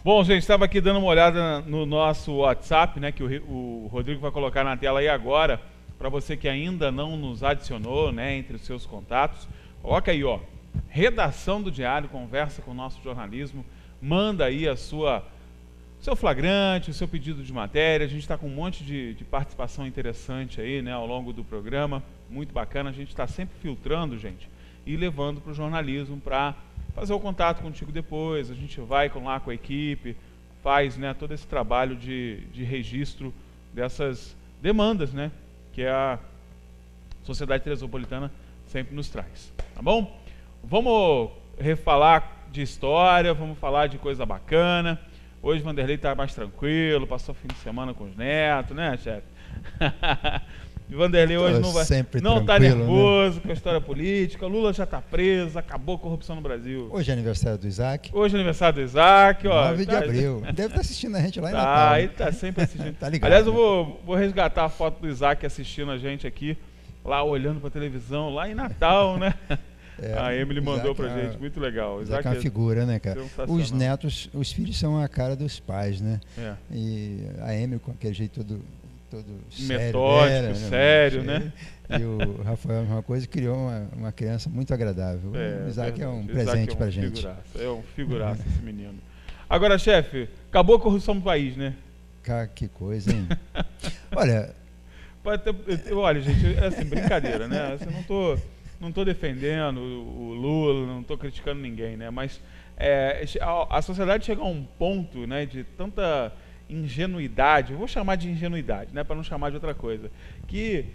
Bom, gente, estava aqui dando uma olhada no nosso WhatsApp, né, que o Rodrigo vai colocar na tela aí agora, para você que ainda não nos adicionou, né, entre os seus contatos. Coloca aí, ó, redação do diário, conversa com o nosso jornalismo, manda aí seu flagrante, o seu pedido de matéria. A gente está com um monte de participação interessante aí, né, ao longo do programa, muito bacana. A gente está sempre filtrando, gente, e levando para o jornalismo para fazer o contato contigo depois. A gente vai lá com a equipe, faz, né, todo esse trabalho de registro dessas demandas, né, que a Sociedade Teresopolitana sempre nos traz, tá bom? Vamos refalar de história, vamos falar de coisa bacana. Hoje o Vanderlei está mais tranquilo, passou fim de semana com os netos, né, chefe? O Vanderlei hoje não está nervoso, né, com a história política. Lula já está preso, acabou a corrupção no Brasil. Hoje é aniversário do Isaac. Hoje é aniversário do Isaac, ó. 9 de abril. Deve estar assistindo a gente lá em Natal. Ah, ele está sempre assistindo. Tá ligado, aliás, eu né? vou resgatar a foto do Isaac assistindo a gente aqui, lá olhando para a televisão, lá em Natal, né? A Emily mandou pra gente, muito legal. Isaac é uma figura, né, cara? Os netos, os filhos são a cara dos pais, né? E a Emily com aquele jeito todo metódico, sério, né? E o Rafael, a mesma coisa, criou uma criança muito agradável. O Isaac é um presente pra gente. É um figuraço esse menino. Agora, chefe, acabou a corrupção no país, né? Cara, que coisa, hein? Olha, gente, é assim, brincadeira, né? Assim, não tô defendendo o Lula, não tô criticando ninguém, né? Mas a sociedade chega a um ponto, né, de tanta ingenuidade, eu vou chamar de ingenuidade, né, para não chamar de outra coisa, que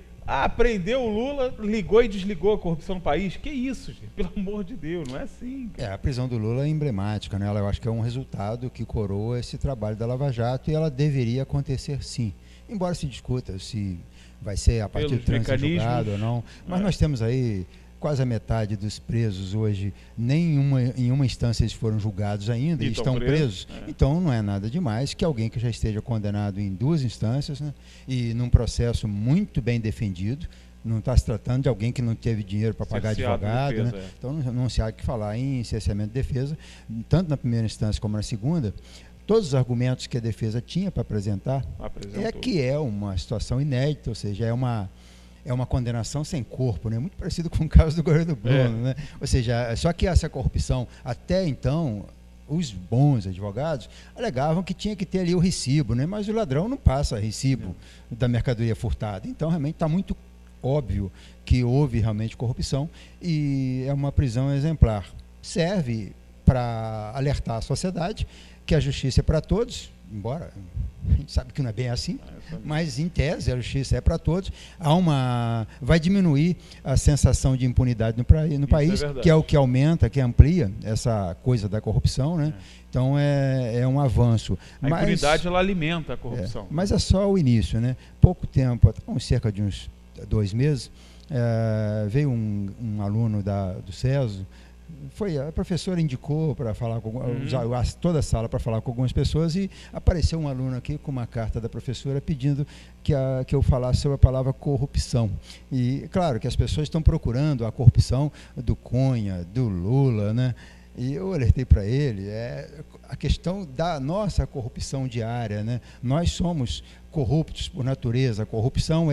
prendeu o Lula, ligou e desligou a corrupção no país. Que isso, gente? Pelo amor de Deus, não é assim, cara. A prisão do Lula é emblemática, né? Eu acho que é um resultado que coroa esse trabalho da Lava Jato e ela deveria acontecer sim, embora se discuta se vai ser a partir do trânsito julgado ou não, mas nós temos aí quase a metade dos presos hoje, em uma instância eles foram julgados ainda e estão presos. Então não é nada demais que alguém que já esteja condenado em 2 instâncias, né, e num processo muito bem defendido, não está se tratando de alguém que não teve dinheiro para pagar advogado, defesa, né? Então não se há que falar em cerceamento de defesa, tanto na primeira instância como na segunda. Todos os argumentos que a defesa tinha para apresentar que é uma situação inédita, ou seja, é uma condenação sem corpo, né? Muito parecido com o caso do governo Bruno, né? Ou seja, só que essa corrupção, até então, os bons advogados alegavam que tinha que ter ali o recibo, né? Mas o ladrão não passa recibo da mercadoria furtada. Então, realmente, está muito óbvio que houve realmente corrupção e é uma prisão exemplar. Serve para alertar a sociedade que a justiça é para todos, embora a gente sabe que não é bem assim, mas em tese a justiça é para todos. Vai diminuir a sensação de impunidade no país, que é o que aumenta, que amplia essa coisa da corrupção, né? Então é um avanço. A impunidade ela alimenta a corrupção. Mas é só o início, né? Pouco tempo, cerca de uns 2 meses, veio um aluno do SESO. A professora indicou para falar com toda a sala para falar com algumas pessoas e apareceu um aluno aqui com uma carta da professora pedindo que eu falasse sobre a palavra corrupção. E claro que as pessoas estão procurando a corrupção do Cunha, do Lula, né? E eu alertei para ele, a questão da nossa corrupção diária, né? Nós somos corruptos por natureza. A corrupção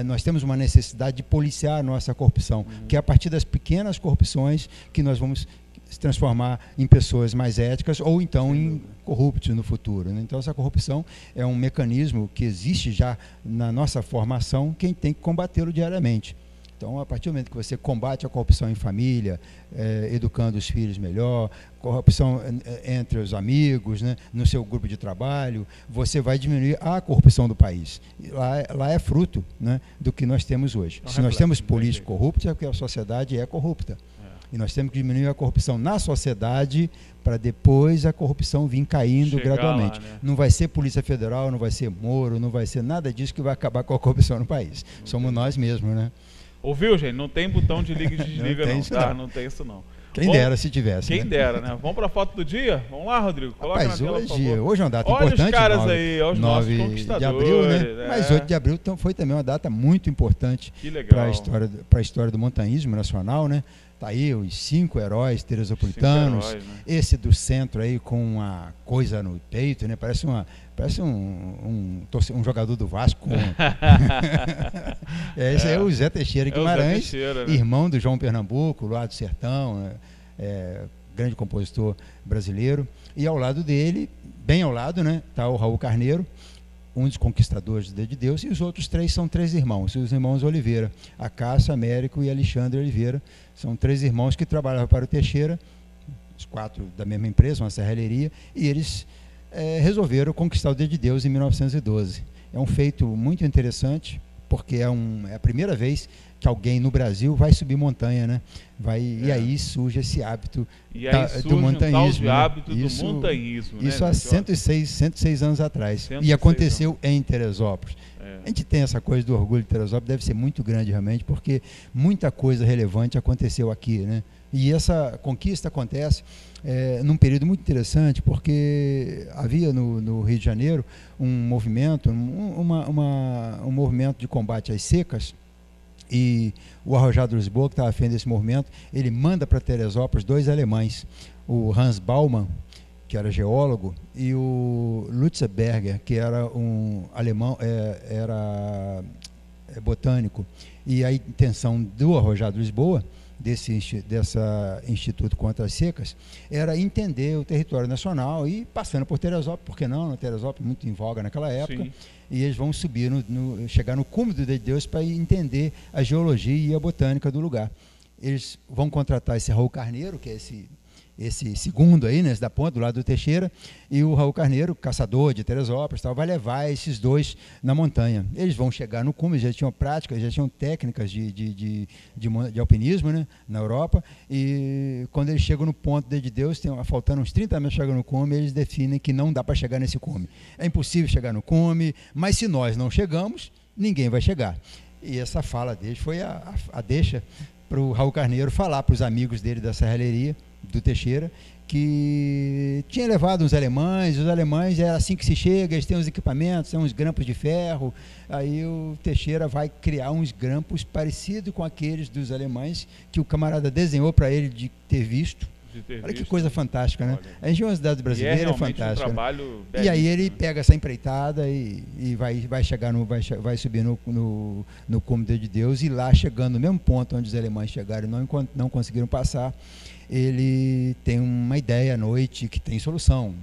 nós temos uma necessidade de policiar a nossa corrupção, que é a partir das pequenas corrupções que nós vamos se transformar em pessoas mais éticas ou então em corruptos no futuro, né? Então essa corrupção é um mecanismo que existe já na nossa formação, quem tem que combatê-lo diariamente. Então, a partir do momento que você combate a corrupção em família, educando os filhos melhor, corrupção entre os amigos, né, no seu grupo de trabalho, você vai diminuir a corrupção do país. Lá é fruto, né, do que nós temos hoje. Se nós temos políticos corruptos, é porque a sociedade é corrupta. E nós temos que diminuir a corrupção na sociedade para depois a corrupção vir caindo gradualmente. Lá, né? Não vai ser Polícia Federal, não vai ser Moro, não vai ser nada disso que vai acabar com a corrupção no país. Somos nós mesmos, né? Ouviu, gente? Não tem botão de liga e desliga, não, tá? Não tem isso, não. Quem dera se tivesse. Quem dera, né? Vamos para a foto do dia? Vamos lá, Rodrigo. Coloca na tela, por favor. Hoje é uma data importante. Olha os caras aí, os nossos conquistadores. De abril, né? Mas 8 de abril foi também uma data muito importante para a história do montanhismo nacional, né? Tá aí os 5 heróis teresopolitanos, 5 heróis, né? Esse do centro aí com uma coisa no peito, né? Parece um jogador do Vasco. Esse é o Zé Teixeira Guimarães, Zé Teixeira, né? Irmão do João Pernambuco, lá do Sertão, grande compositor brasileiro. E ao lado dele, bem ao lado, né, tá o Raul Carneiro, um dos conquistadores de Deus, e os outros 3 são 3 irmãos, os irmãos Oliveira, Acácio, Américo e Alexandre Oliveira. São 3 irmãos que trabalhavam para o Teixeira, os 4 da mesma empresa, uma serralheria, e eles resolveram conquistar o Dedo de Deus em 1912. É um feito muito interessante, porque é a primeira vez que alguém no Brasil vai subir montanha, né? E aí surge esse hábito do montanhismo. Um hábito do montanhismo, isso né? Há 106 anos atrás. 106 e aconteceu anos. Em Teresópolis. A gente tem essa coisa do orgulho de Teresópolis, deve ser muito grande realmente, porque muita coisa relevante aconteceu aqui, né? E essa conquista acontece num período muito interessante, porque havia no Rio de Janeiro um movimento, um movimento de combate às secas, e o Arrojado Lisboa, que estava à frente desse movimento, ele manda para Teresópolis 2 alemães, o Hans Baumann, que era geólogo, e o Lutzeberger, que era um alemão, era botânico. E a intenção do Arrojado Lisboa, desse Instituto contra as Secas, era entender o território nacional e passando por Teresópolis, por que não? Teresópolis muito em voga naquela época. Sim. E eles vão subir, chegar no cume do Dedo de Deus para entender a geologia e a botânica do lugar. Eles vão contratar esse Raul Carneiro, que é esse segundo aí, né, da ponta, do lado do Teixeira, e o Raul Carneiro, caçador de Teresópolis, vai levar esses 2 na montanha. Eles vão chegar no cume, já tinham práticas, já tinham técnicas de alpinismo, né, na Europa, e quando eles chegam no ponto de Deus, faltando uns 30 metros chegando no cume, eles definem que não dá para chegar nesse cume. É impossível chegar no cume, mas se nós não chegamos, ninguém vai chegar. E essa fala deles foi a deixa para o Raul Carneiro falar para os amigos dele da serralheria, do Teixeira, que tinha levado os alemães era assim que se chega, eles têm os equipamentos, são uns grampos de ferro. Aí o Teixeira vai criar uns grampos parecidos com aqueles dos alemães que o camarada desenhou para ele de ter visto. Olha que coisa fantástica, né? Olha. A engenhosidade brasileira é fantástica. Um trabalho belíssimo, e aí ele pega essa empreitada e vai subir no cume de Deus, e lá, chegando no mesmo ponto onde os alemães chegaram e não conseguiram passar, ele tem uma ideia à noite que tem solução,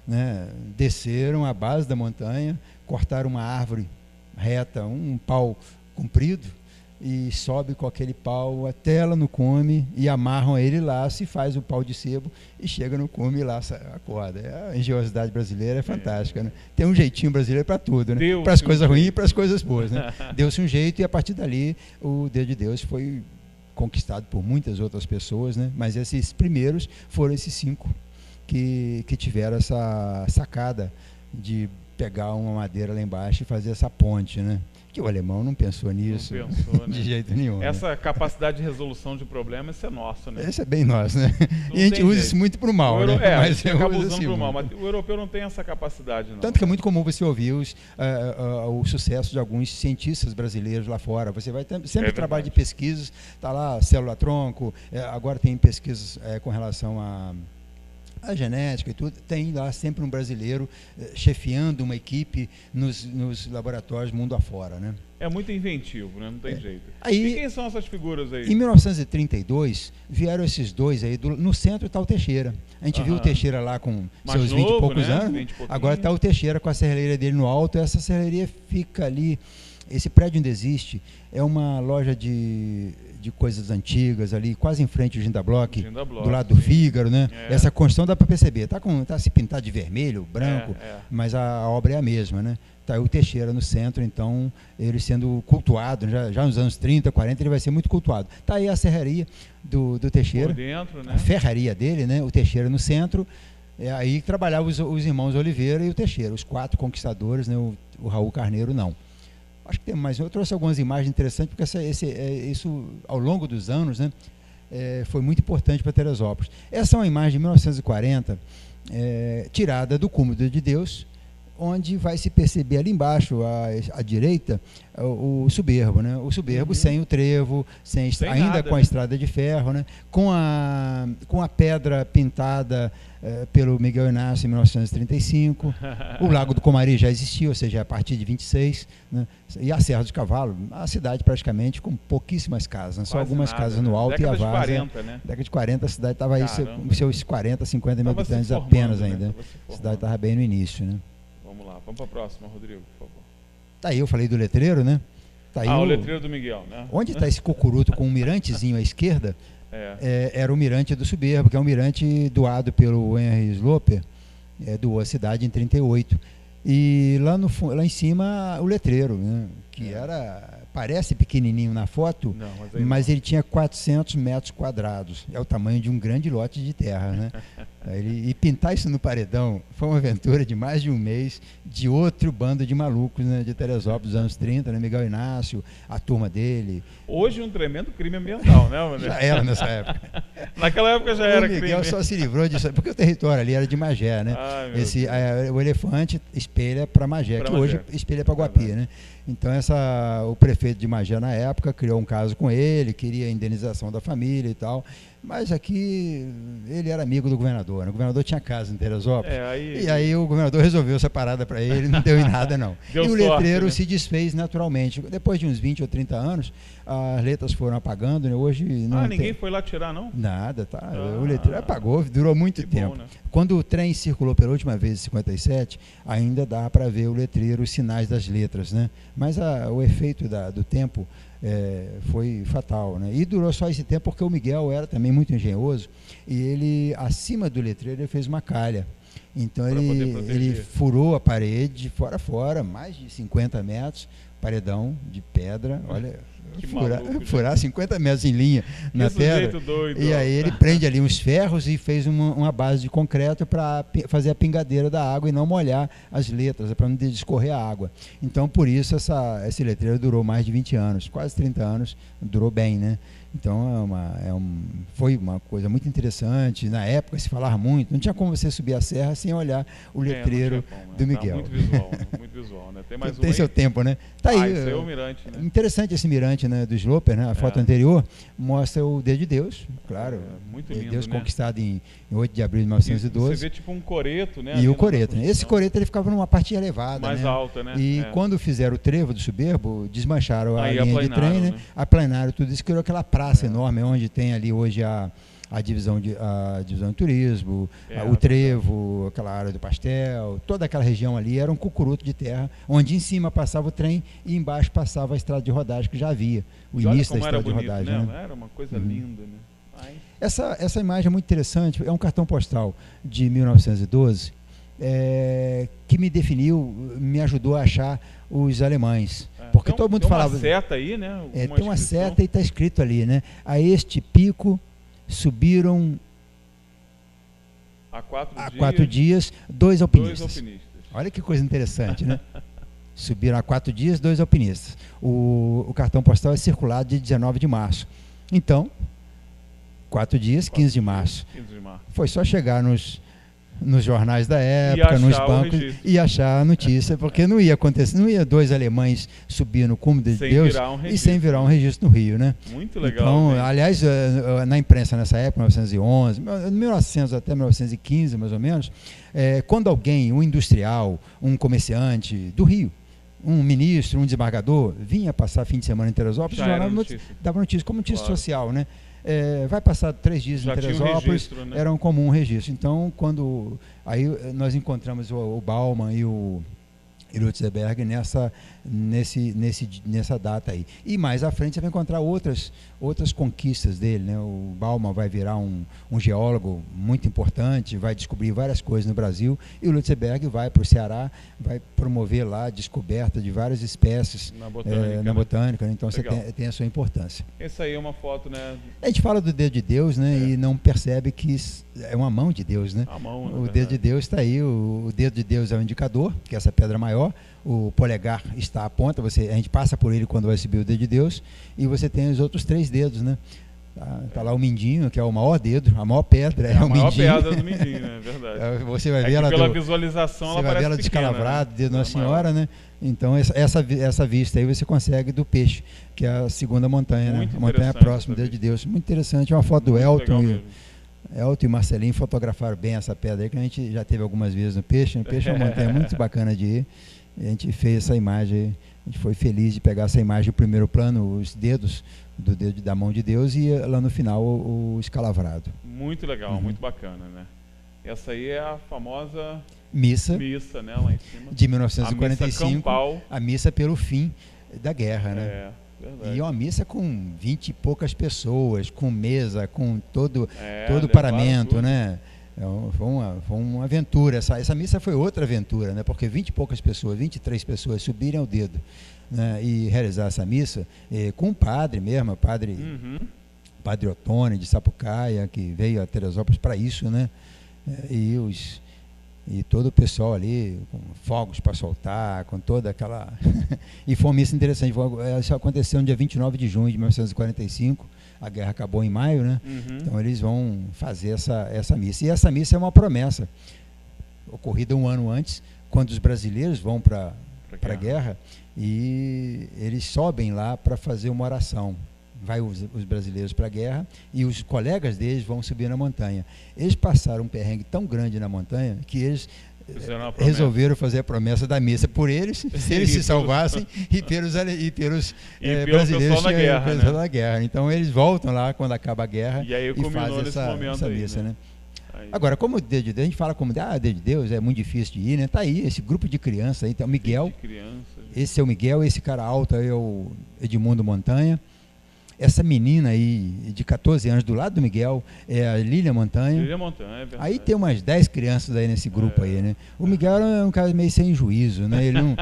né? Desceram a base da montanha, cortaram uma árvore reta, um pau comprido, e sobe com aquele pau até lá no cume e amarram ele lá, se faz o pau de sebo e chega no cume e lá acorda. A engenhosidade brasileira é fantástica, né? Tem um jeitinho brasileiro para tudo, né? Para as coisas ruins e para as coisas boas, né? Deu-se um jeito, e a partir dali o Dedo de Deus foi conquistado por muitas outras pessoas, né? Mas esses primeiros foram esses 5 que tiveram essa sacada de pegar uma madeira lá embaixo e fazer essa ponte, né? Que o alemão não pensou nisso, não pensou, né? De jeito nenhum. Essa capacidade de resolução de problemas, isso é nosso, né? Esse é bem nosso, né? E a gente usa isso muito para o mal, né? Mas a gente acaba usando para o mal, mas o europeu não tem essa capacidade, não. Tanto que é muito comum você ouvir o sucesso de alguns cientistas brasileiros lá fora. Você vai ter sempre trabalho de pesquisas, está lá célula-tronco, agora tem pesquisas com relação a genética e tudo, tem lá sempre um brasileiro chefiando uma equipe nos laboratórios mundo afora, né? É muito inventivo, né? Não tem jeito. Aí, e quem são essas figuras aí? Em 1932, vieram esses 2 aí, no centro está o Teixeira. A gente viu o Teixeira lá com seus 20 e poucos anos, 20 agora está o Teixeira com a serralheria dele no alto, essa serralheria fica ali, esse prédio ainda existe, é uma loja de coisas antigas ali, quase em frente ao Ginda Block, do lado do Fígaro, né? Essa construção dá para perceber, tá se pintado de vermelho, branco, mas a obra é a mesma, né? Tá aí o Teixeira no centro, então ele sendo cultuado, já nos anos 30, 40, ele vai ser muito cultuado. Tá aí a serraria do Teixeira, por dentro, né? A ferraria dele, né? O Teixeira no centro, aí trabalhavam os irmãos Oliveira e o Teixeira, os 4 conquistadores, né? O Raul Carneiro não. Acho que tem mais. Eu trouxe algumas imagens interessantes, porque isso, ao longo dos anos, né, foi muito importante para Teresópolis. Essa é uma imagem de 1940, tirada do cume de Deus, onde vai se perceber ali embaixo, à direita, o Soberbo, né? O Soberbo sem o trevo, ainda nada, com a né? estrada de ferro, né? Com a pedra pintada pelo Miguel Inácio em 1935. O Lago do Comari já existia, ou seja, a partir de 26, né? E a Serra dos Cavalos, a cidade praticamente com pouquíssimas casas, né? Só algumas casas no alto e a várzea. Década de 40, né? Década de 40, a cidade estava aí com seus 40, 50 mil habitantes formando, apenas né? ainda. A cidade estava bem no início, né? Vamos lá, vamos para a próxima, Rodrigo, por favor. Tá aí, eu falei do letreiro, né? Tá aí o letreiro do Miguel, né? Onde está esse cocuruto com um mirantezinho à esquerda? Era o mirante do Soberbo, que é um mirante doado pelo Henry Sloper, doou a cidade em 38. E lá em cima o letreiro, né? Que parece pequenininho na foto, mas ele tinha 400 metros quadrados. É o tamanho de um grande lote de terra, né? E pintar isso no paredão foi uma aventura de mais de um mês, de outro bando de malucos, né? De Teresópolis dos anos 30, né? Miguel Inácio, a turma dele. Hoje um tremendo crime ambiental, né? Já era nessa época. Naquela época já era crime. O Miguel só se livrou disso, porque o território ali era de Magé, né? O elefante espelha para Magé, que hoje espelha para Guapi, né? Então o prefeito de Magé na época criou um caso com ele, queria a indenização da família e tal, mas aqui ele era amigo do governador, né? O governador tinha casa em Teresópolis, e aí o governador resolveu essa parada para ele, não deu em nada não. E o letreiro se desfez naturalmente. Depois de uns 20 ou 30 anos, as letras foram apagando, né? Hoje não ninguém foi lá tirar, não? Nada, tá. O letreiro apagou, durou muito tempo. Bom, né? Quando o trem circulou pela última vez em 57, ainda dá para ver o letreiro, os sinais das letras, né? Mas o efeito do tempo foi fatal, né? E durou só esse tempo porque o Miguel era também muito engenhoso e ele, acima do letreiro, ele fez uma calha. Então ele furou a parede de fora a fora, mais de 50 metros, paredão de pedra, olha, furar 50 metros em linha na pedra. Doido, e aí ele prende ali uns ferros e fez uma base de concreto para fazer a pingadeira da água e não molhar as letras, para não escorrer a água. Então, por isso, esse letreiro durou mais de 20 anos, quase 30 anos, durou bem, né? Então foi uma coisa muito interessante. Na época se falava muito, não tinha como você subir a serra sem olhar o letreiro do Miguel. Muito visual, né? Tem seu tempo, né? Tá aí. Esse é o mirante, né? Interessante esse mirante, né, do Sloper, né? A foto anterior mostra o dedo de Deus, claro. Muito lindo, Deus né? conquistado em 8 de abril de 1912. Você vê tipo um coreto, né? E o coreto, né? Esse coreto ele ficava numa parte elevada, mais alta, né? E quando fizeram o trevo do Soberbo, desmancharam a linha de trem, né? Né? Aplanaram tudo isso, criou aquela praça enorme, onde tem ali hoje a divisão de turismo, o trevo, aquela área do pastel, toda aquela região ali era um cucuruto de terra, onde em cima passava o trem e embaixo passava a estrada de rodagem que já havia, início da estrada de rodagem. Né? Era uma coisa linda, né? Essa imagem é muito interessante, é um cartão postal de 1912, que me definiu, me ajudou a achar os alemães. Porque todo mundo falava. Tem uma seta aí, né? Tem uma seta e está escrito ali, né? A este pico subiram há 4 dias 2 alpinistas. Olha que coisa interessante, né? Subiram há 4 dias 2 alpinistas. O cartão postal é circulado de 19 de março. Então, 4 dias, 15 de março. Foi só chegar nos jornais da época, nos bancos, e achar a notícia, porque não ia acontecer, não ia 2 alemães subir no cume de Deus e sem virar um registro no Rio, né? Muito legal. Então, aliás, na imprensa nessa época, 1911, 1900 até 1915, mais ou menos, quando alguém, um industrial, um comerciante do Rio, um ministro, um desembargador, vinha passar fim de semana em Teresópolis, o jornal dava notícia, como notícia social, né? Vai passar 3 dias em Teresópolis, né? Era um comum registro. Então, aí nós encontramos o Baumann e o Lutzeberg nessa data aí. E mais à frente você vai encontrar outras conquistas dele, né? O Baumann vai virar um geólogo muito importante, vai descobrir várias coisas no Brasil, e o Lutzeberg vai para o Ceará, vai promover lá a descoberta de várias espécies na botânica, né? Então você tem a sua importância. Essa aí é uma foto, né? A gente fala do dedo de Deus, né? E não percebe que é uma mão de Deus, né? O dedo de Deus está aí, o dedo de Deus é o indicador, que é essa pedra maior, o polegar está à ponta, a gente passa por ele quando vai subir o dedo de Deus, e você tem os outros 3 dedos, né? Tá lá o Mindinho, que é o maior dedo, a maior pedra É o a maior Mindinho. pedra do Mindinho, né? É verdade. Você vai É ver que ela pela visualização você ela vai ver parece ela pequena, descalavrada, né? dedo Nossa Ela é Senhora, né? Então essa vista aí você consegue do Peixe, que é a segunda montanha, né? Muito A montanha interessante próxima essa de Deus. Muito interessante, é uma foto do Muito Elton legal mesmo. Elton e Marcelinho fotografaram bem essa pedra aí, que a gente já teve algumas vezes no Peixe. O Peixe é uma montanha muito bacana de ir. A gente fez essa imagem, a gente foi feliz de pegar essa imagem, o primeiro plano, os dedos do dedo da mão de Deus e lá no final o escalavrado. Muito legal, muito bacana, né? Essa aí é a famosa missa, né, lá em cima. De 1945, a missa campal. A missa pelo fim da guerra, né? É, verdade. E uma missa com 20 e poucas pessoas, com mesa, com todo o levaram paramento, tudo. né? Foi uma aventura. Essa missa foi outra aventura, né? Porque 20 e poucas pessoas, 23 pessoas subirem ao dedo, né? E realizar essa missa com um padre mesmo, Padre Ottoni de Sapucaia, que veio a Teresópolis para isso, né? E todo o pessoal ali, com fogos para soltar, com toda aquela... E foi uma missa interessante. Isso aconteceu no dia 29 de junho de 1945. A guerra acabou em maio, né? Então eles vão fazer essa missa. E essa missa é uma promessa, ocorrida um ano antes, quando os brasileiros vão para a guerra, e eles sobem lá para fazer uma oração. Vai os brasileiros para a guerra e os colegas deles vão subir na montanha. Eles passaram um perrengue tão grande na montanha que eles resolveram fazer a promessa da missa por eles, se eles se salvassem, e pelos brasileiros da guerra. Então eles voltam lá quando acaba a guerra e fazem essa missa, né? Agora, como o dedo de Deus, a gente fala como dedo de Deus, é muito difícil de ir, né? Tá aí esse grupo de crianças aí, tá o Miguel, esse é o Miguel, esse cara alto aí é o Edmundo Montanha. Essa menina aí, de 14 anos, do lado do Miguel, é a Lília Montanha. Lília Montanha, é verdade. Aí tem umas 10 crianças aí nesse grupo aí, né? O Miguel é um cara meio sem juízo, né? Ele não...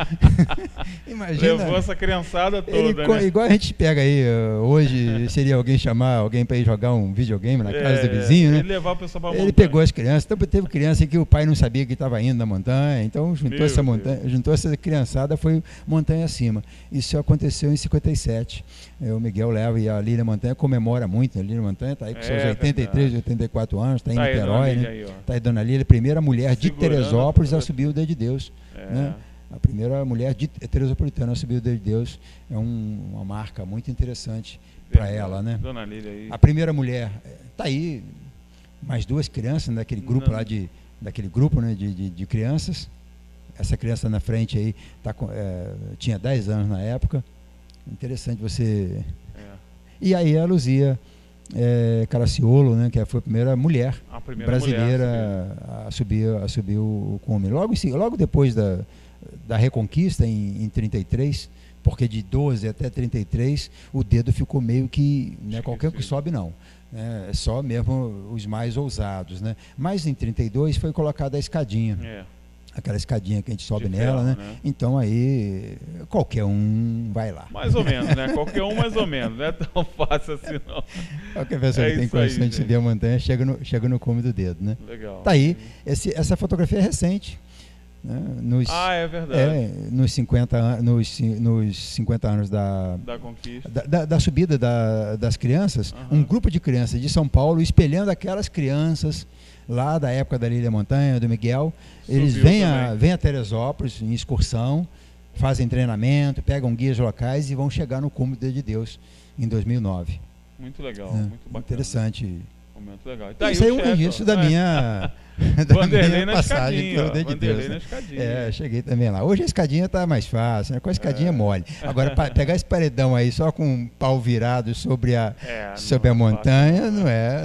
Imagina... Levou essa criançada toda, né? Igual a gente pega aí, hoje, seria chamar alguém para ir jogar um videogame na casa do vizinho, né? Ele levar o pessoal pra Ele montanha. pegou as crianças, então teve criança que o pai não sabia que estava indo na montanha, então juntou essa criançada, foi montanha acima. Isso aconteceu em 57. O Miguel leva e a Lília Montanha comemora muito. A Lília Montanha está aí com seus 83, 84 anos, está em Niterói, né? Está aí Dona Lília, a primeira mulher de Teresópolis a subir o dedo de Deus. Né? A primeira mulher de teresopolitana a subir o dedo de Deus. É uma marca muito interessante para ela, né? Dona Lília aí. A primeira mulher, está aí, mais 2 crianças daquele grupo lá daquele grupo, né, de crianças. Essa criança na frente aí tinha 10 anos na época. Interessante você... E aí a Luzia Caraciolo, né, que foi a primeira mulher brasileira a subir o cume. Logo depois da Reconquista, em 33, porque de 12 até 33, o dedo ficou meio que... Não é qualquer que sobe, não. É só mesmo os mais ousados, né? Mas em 32 foi colocada a escadinha. Aquela escadinha que a gente sobe nela, né? Então aí qualquer um vai lá. Mais ou menos, né? Qualquer um mais ou menos, não é tão fácil assim não. Qualquer pessoa que tem condição de subir a montanha chega no cume do dedo, né? Legal. Tá aí, essa fotografia é recente. Né? É verdade. Nos 50 anos da conquista. Da subida das crianças, um grupo de crianças de São Paulo espelhando aquelas crianças lá da época da Lília Montanha, do Miguel. Eles vêm a Teresópolis em excursão, fazem treinamento, pegam guias locais e vão chegar no cume do Dedo de Deus em 2009. Muito legal, muito bacana. Interessante. Muito legal. Isso aí é um registro da minha passagem pelo Dedo de Deus. Né? Cheguei também lá. Hoje a escadinha está mais fácil, né? Com a escadinha mole. Agora, pegar esse paredão aí só com um pau virado sobre a montanha,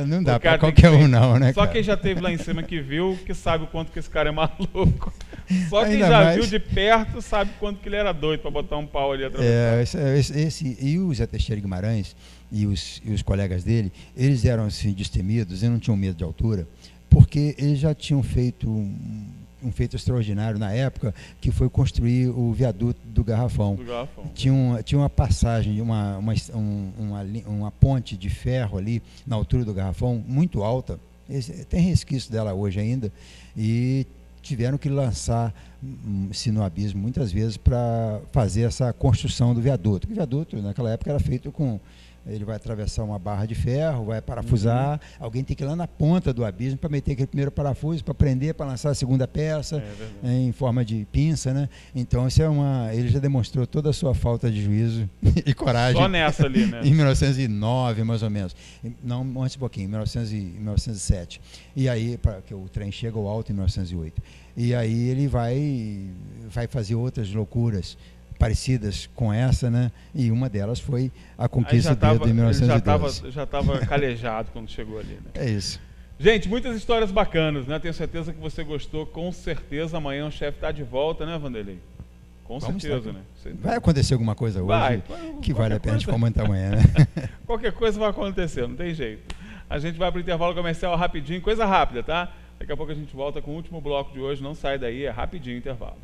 não dá para qualquer um não, né? Só quem já esteve lá em cima que viu, que sabe o quanto que esse cara é maluco. Só quem já viu de perto sabe quanto que ele era doido para botar um pau ali atravessado. E o Zé Teixeira Guimarães e os colegas dele, eles eram assim destemidos e não tinham medo de altura, porque eles já tinham feito um feito extraordinário na época, que foi construir o viaduto do Garrafão. Tinha uma passagem, uma ponte de ferro ali na altura do Garrafão, muito alta, tem resquício dela hoje ainda, e tiveram que lançar-se no abismo muitas vezes para fazer essa construção do viaduto. O viaduto naquela época era feito com Ele vai atravessar uma barra de ferro, vai parafusar, alguém tem que ir lá na ponta do abismo para meter aquele primeiro parafuso, para prender, para lançar a segunda peça, em forma de pinça, né? Então, isso ele já demonstrou toda a sua falta de juízo e coragem. Só nessa ali, né? Em 1909, mais ou menos. Não, antes um pouquinho, em 1907. E aí, que o trem chega ao alto em 1908. E aí ele vai fazer outras loucuras parecidas com essa, né? E uma delas foi a conquista dele em 1912. Já estava calejado quando chegou ali, né? É isso. Gente, muitas histórias bacanas, né? Tenho certeza que você gostou. Com certeza amanhã o chefe está de volta, né, Vanderlei? Com certeza, né? Vai acontecer alguma coisa hoje que vale a pena de comentar amanhã, né? Qualquer coisa vai acontecer, não tem jeito. A gente vai para o intervalo comercial rapidinho, coisa rápida, tá? Daqui a pouco a gente volta com o último bloco de hoje. Não sai daí, é rapidinho o intervalo.